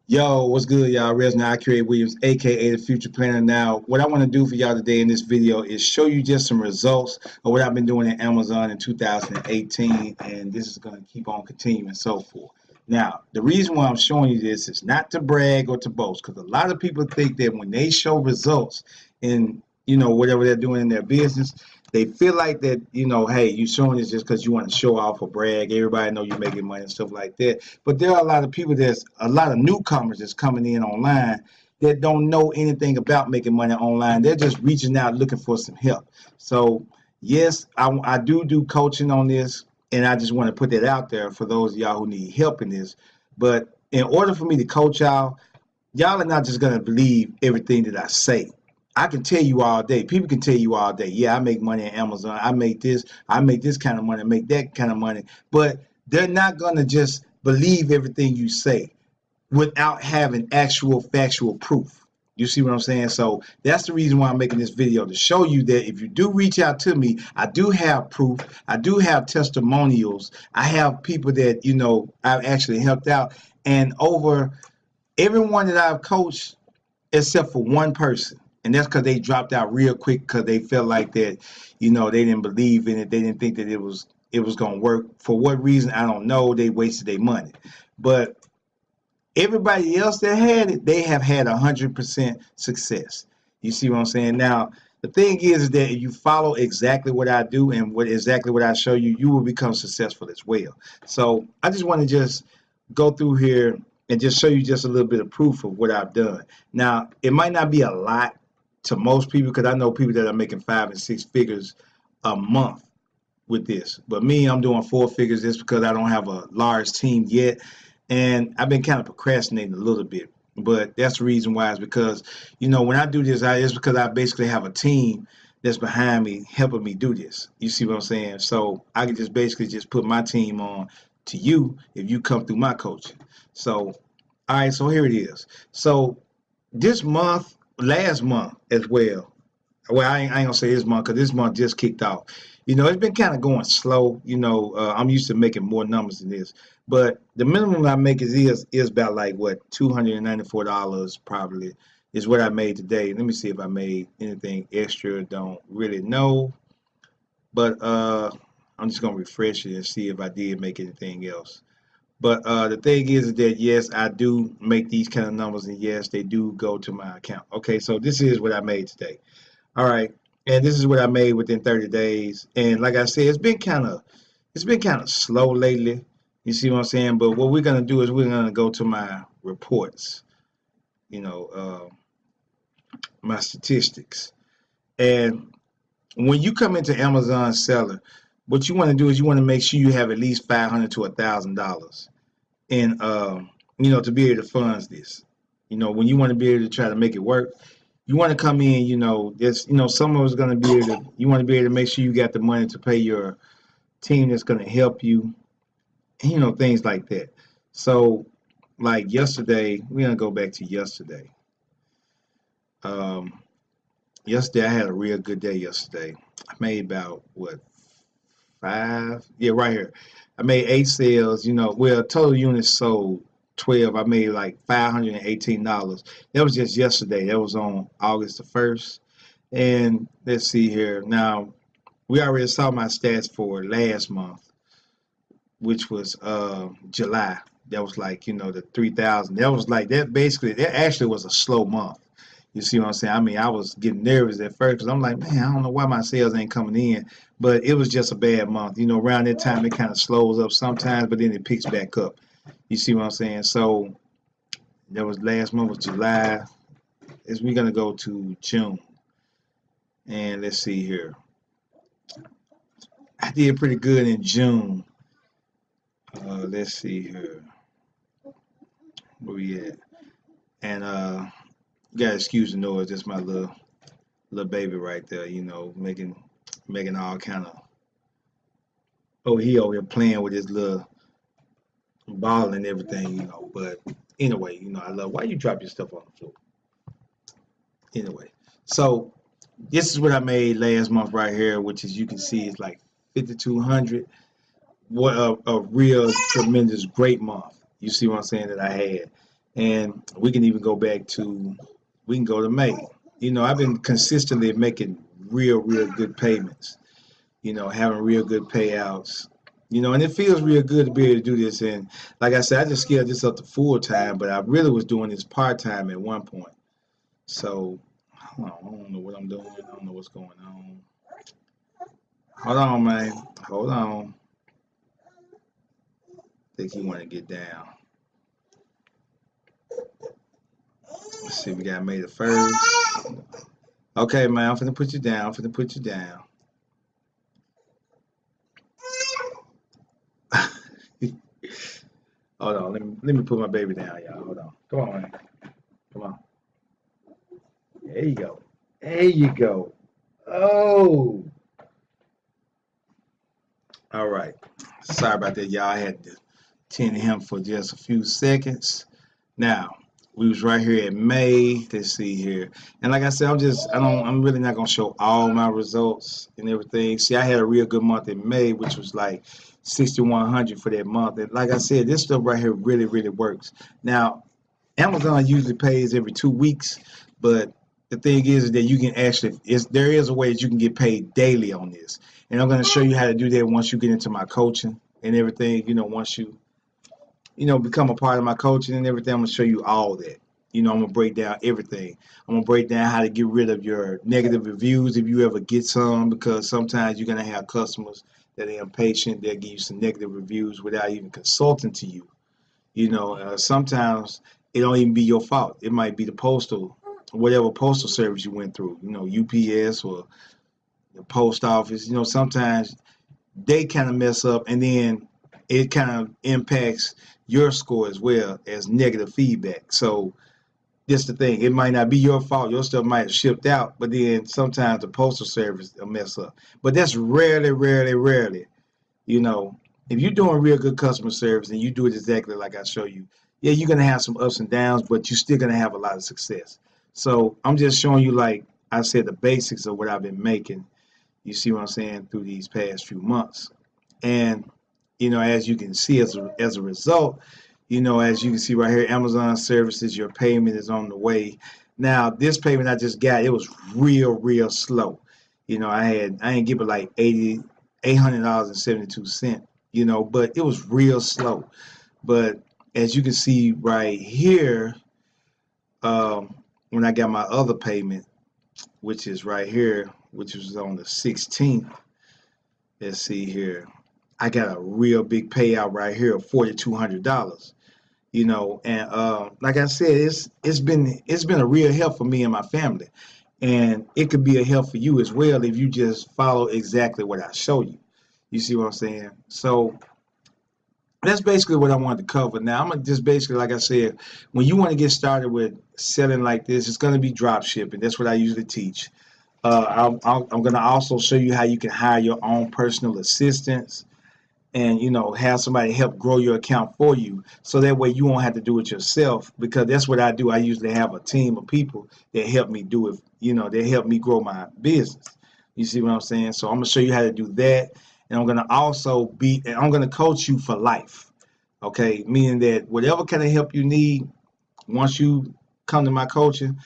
Yo, what's good, y'all? Resna Accurate Williams, aka the Future Planner. Now, what I want to do for y'all today in this video is show you just some results of what I've been doing at Amazon in 2018, and this is going to keep on continuing and so forth. Now, the reason why I'm showing you this is not to brag or to boast, because a lot of people think that when they show results in whatever they're doing in their business, they feel like that, hey, you showing this just because you want to show off or brag. Everybody know you're making money and stuff like that. But there are a lot of people, there's a lot of newcomers that's coming in online that don't know anything about making money online. They're just reaching out looking for some help. So yes, I do coaching on this, and I just want to put that out there for those of y'all who need help in this. But in order for me to coach y'all are not just going to believe everything that I say. I can tell you all day. People can tell you all day. Yeah, I make money on Amazon. I make this kind of money, I make that kind of money. But they're not going to just believe everything you say without having actual factual proof. You see what I'm saying? So that's the reason why I'm making this video, to show you that if you do reach out to me, I do have proof. I do have testimonials. I have people that, I've actually helped out. And over everyone that I've coached, except for one person. And that's because they dropped out real quick because they felt like that, they didn't believe in it. They didn't think that it was going to work. For what reason, I don't know. They wasted their money. But everybody else that had it, they have had 100% success. You see what I'm saying? Now, the thing is that if you follow exactly what I do and exactly what I show you, you will become successful as well. So I just want to just go through here and just show you just a little bit of proof of what I've done. Now, it might not be a lot to most people, because I know people that are making 5 and 6 figures a month with this. But me, I'm doing 4 figures just because I don't have a large team yet. And I've been kind of procrastinating a little bit. But that's the reason why, is because, when I do this, it's because I basically have a team that's behind me helping me do this. You see what I'm saying? So I can just basically just put my team on to you if you come through my coaching. So, all right, so here it is. So this month, last month as well, I ain't gonna say this month because this month just kicked off. It's been kind of going slow. I'm used to making more numbers than this, but the minimum I make is about like what, $294 probably is what I made today. Let me see if I made anything extra. Don't really know, but I'm just gonna refresh it and see if I did make anything else. But the thing is that yes, I do make these kind of numbers, and yes, they do go to my account. Okay, so this is what I made today. All right, and this is what I made within 30 days. And like I said, it's been kind of slow lately. You see what I'm saying? But what we're gonna do is we're gonna go to my reports. You know, my statistics. And when you come into Amazon seller, what you want to do is you want to make sure you have at least $500 to $1,000 and to be able to fund this. When you want to be able to try to make it work, you want to come in, there's someone who's going to be able to, you want to be able to make sure you got the money to pay your team that's going to help you, things like that. So like yesterday, we're going to go back to yesterday. um Yesterday I had a real good day yesterday. I made about what, five, yeah, right here. I made 8 sales, well, total units sold 12. I made like $518. That was just yesterday. That was on August the 1st. And let's see here. Now, we already saw my stats for last month, which was July. That was like, the 3,000. That was like, that actually was a slow month. You see what I'm saying? I mean, I was getting nervous at first because I'm like, man, I don't know why my sales ain't coming in. But it was just a bad month. Around that time, it kind of slows up sometimes, but then it picks back up. You see what I'm saying? So that was last month was July. We're going to go to June. And let's see here. I did pretty good in June. Let's see here. Where we at? And you gotta excuse the noise. That's my little baby right there. Making all kind of. Oh, he over here playing with his little ball and everything. But anyway, I love. Why you drop your stuff on the floor? Anyway, so this is what I made last month right here, which is, you can see, it's like 5,200. What a real tremendous great month. You see what I'm saying, that I had. And we can even go back to, we can go to May. You know, I've been consistently making real good payments, you know, having real good payouts, you know, and it feels real good to be able to do this. And like I said, I just scaled this up to full time, but I really was doing this part time at one point. So hold on, I don't know what I'm doing. I don't know what's going on. Hold on, man. Hold on. I think he want to get down. Let's see, we got May the 1st. Okay, man, I'm finna put you down. I'm finna put you down. Hold on, let me put my baby down, y'all. Hold on. Come on, man. Come on. There you go. There you go. Oh. All right. Sorry about that, y'all. I had to tend to him for just a few seconds. Now, we was right here in May. Let's see here. And like I said, I'm really not gonna show all my results and everything. See, I had a real good month in May, which was like 6,100 for that month. And like I said, this stuff right here really works. Now, Amazon usually pays every 2 weeks, but the thing is that you can actually, there is a way that you can get paid daily on this. And I'm going to show you how to do that once you get into my coaching and everything. You know, once you become a part of my coaching and everything, I'm going to show you all that. You know, I'm going to break down everything. I'm going to break down how to get rid of your negative reviews if you ever get some, because sometimes you're going to have customers that are impatient. They'll give you some negative reviews without even consulting to you. You know, sometimes it don't even be your fault. It might be the whatever postal service you went through, you know, UPS or the post office. You know, sometimes they kind of mess up, and then it kind of impacts your score as well as negative feedback. So this the thing. It might not be your fault. Your stuff might have shipped out, but then sometimes the postal service will mess up. But that's rarely. You know, if you're doing real good customer service and you do it exactly like I show you, yeah, you're gonna have some ups and downs, but you're still gonna have a lot of success. So I'm just showing you, like I said, the basics of what I've been making. You see what I'm saying, through these past few months. And you know, as you can see, as a result, you know, as you can see right here, Amazon services, your payment is on the way. Now, this payment I just got, it was real slow. You know, I ain't give it like $800.72, you know, but it was real slow. But as you can see right here, when I got my other payment, which is right here, which was on the 16th, let's see here, I got a real big payout right here of $4,200. You know, and like I said, it's been a real help for me and my family, and it could be a help for you as well if you just follow exactly what I show you. You see what I'm saying? So that's basically what I wanted to cover. Now I'm gonna just basically, like I said, when you want to get started with selling like this, it's gonna be drop shipping. That's what I usually teach. I'm gonna also show you how you can hire your own personal assistants, and you know, have somebody help grow your account for you, so that way you won't have to do it yourself, because that's what I do. I usually have a team of people that help me do it. You know, they help me grow my business. You see what I'm saying? So I'm gonna show you how to do that, and I'm gonna coach you for life. Okay, meaning that whatever kind of help you need, once you come to my coaching,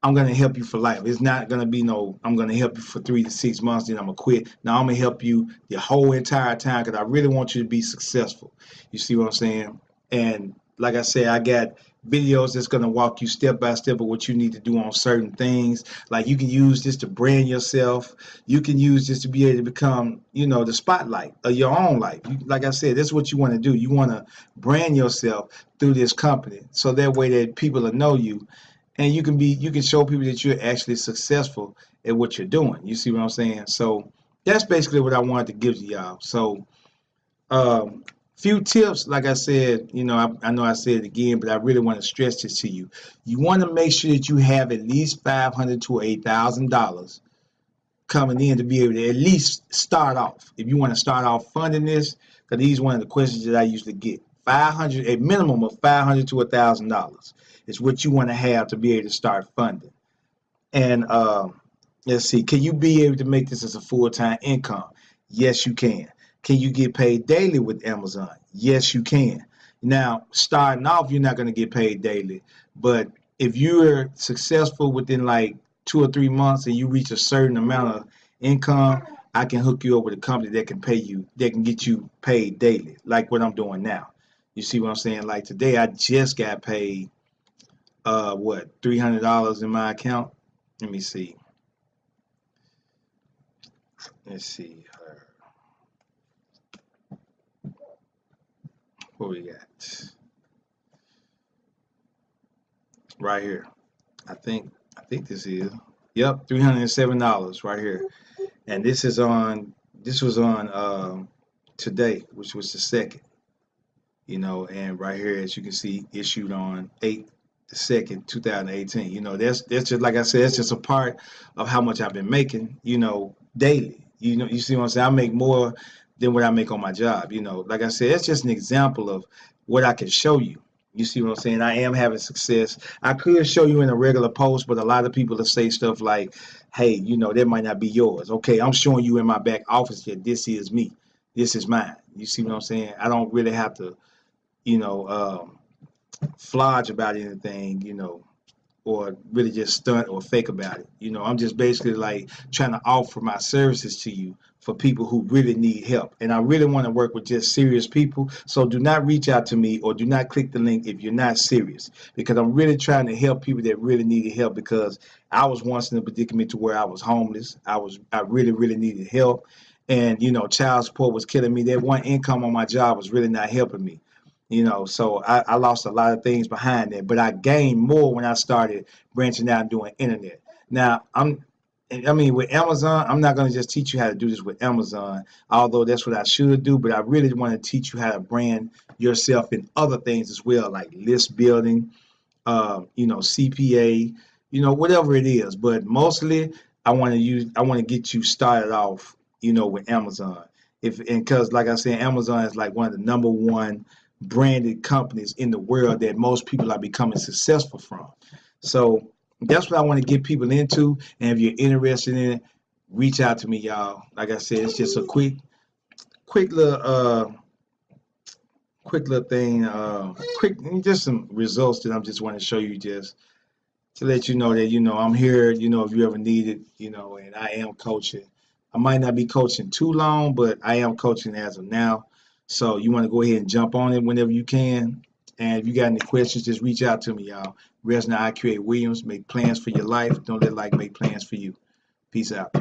I'm gonna help you for life. It's not gonna be no, I'm gonna help you for 3 to 6 months, then I'm gonna quit. Now I'm gonna help you the whole entire time, because I really want you to be successful. You see what I'm saying? And like I said, I got videos that's gonna walk you step by step of what you need to do on certain things. Like, you can use this to brand yourself. You can use this to be able to become, you know, the spotlight of your own life. Like I said, that's what you want to do. You want to brand yourself through this company, so that way that people will know you, and you can show people that you're actually successful at what you're doing. You see what I'm saying? So that's basically what I wanted to give to y'all. So few tips, like I said, you know, I know I said it again, but I really want to stress this to you. You want to make sure that you have at least $500 to $8,000 coming in to be able to at least start off. If you want to start off funding this, because these are one of the questions that I usually get. A minimum of $500 to $1,000 is what you want to have to be able to start funding. And let's see, can you be able to make this as a full-time income? Yes, you can. Can you get paid daily with Amazon? Yes, you can. Now, starting off, you're not going to get paid daily, but if you're successful within like 2 or 3 months and you reach a certain amount of income, I can hook you up with a company that can pay you, that can get you paid daily, like what I'm doing now. You see what I'm saying? Like today, I just got paid, what, $300 in my account. Let me see. Let's see. What we got right here. I think this is. Yep, $307 right here. And this was on today, which was the second, and right here, as you can see, issued on 8/2, 2018. That's just like I said, it's just a part of how much I've been making, daily. You see what I'm saying? I make more than what I make on my job. Like I said, it's just an example of what I can show you. You see what I'm saying? I am having success. I could show you in a regular post, but a lot of people will say stuff like, hey, that might not be yours. Okay, I'm showing you in my back office that this is me. This is mine. You see what I'm saying? I don't really have to, you know, um, flodge about anything, or really just stunt or fake about it. I'm just basically like trying to offer my services to you for people who really need help. And I really want to work with just serious people. So do not reach out to me or do not click the link if you're not serious, because I'm really trying to help people that really needed help, because I was once in a predicament to where I was homeless. I really, really needed help. And, child support was killing me. That one income on my job was really not helping me. So I lost a lot of things behind that, but I gained more when I started branching out and doing internet. Now I mean, with Amazon, I'm not going to just teach you how to do this with Amazon, although that's what I should do, but I really want to teach you how to brand yourself in other things as well, like list building, CPA, whatever it is. But mostly, I want to get you started off, with Amazon. And because, like I said, Amazon is like one of the number one branded companies in the world that most people are becoming successful from. So that's what I want to get people into. And if you're interested in it, reach out to me, y'all. Like I said, it's just a quick little thing, just some results that I'm just want to show you, just to let you know that I'm here. If you ever need it, and I am coaching. I might not be coaching too long, but I am coaching as of now. So you want to go ahead and jump on it whenever you can. And if you got any questions, just reach out to me, y'all. Resna I Create Williams. Make plans for your life. Don't let life make plans for you. Peace out.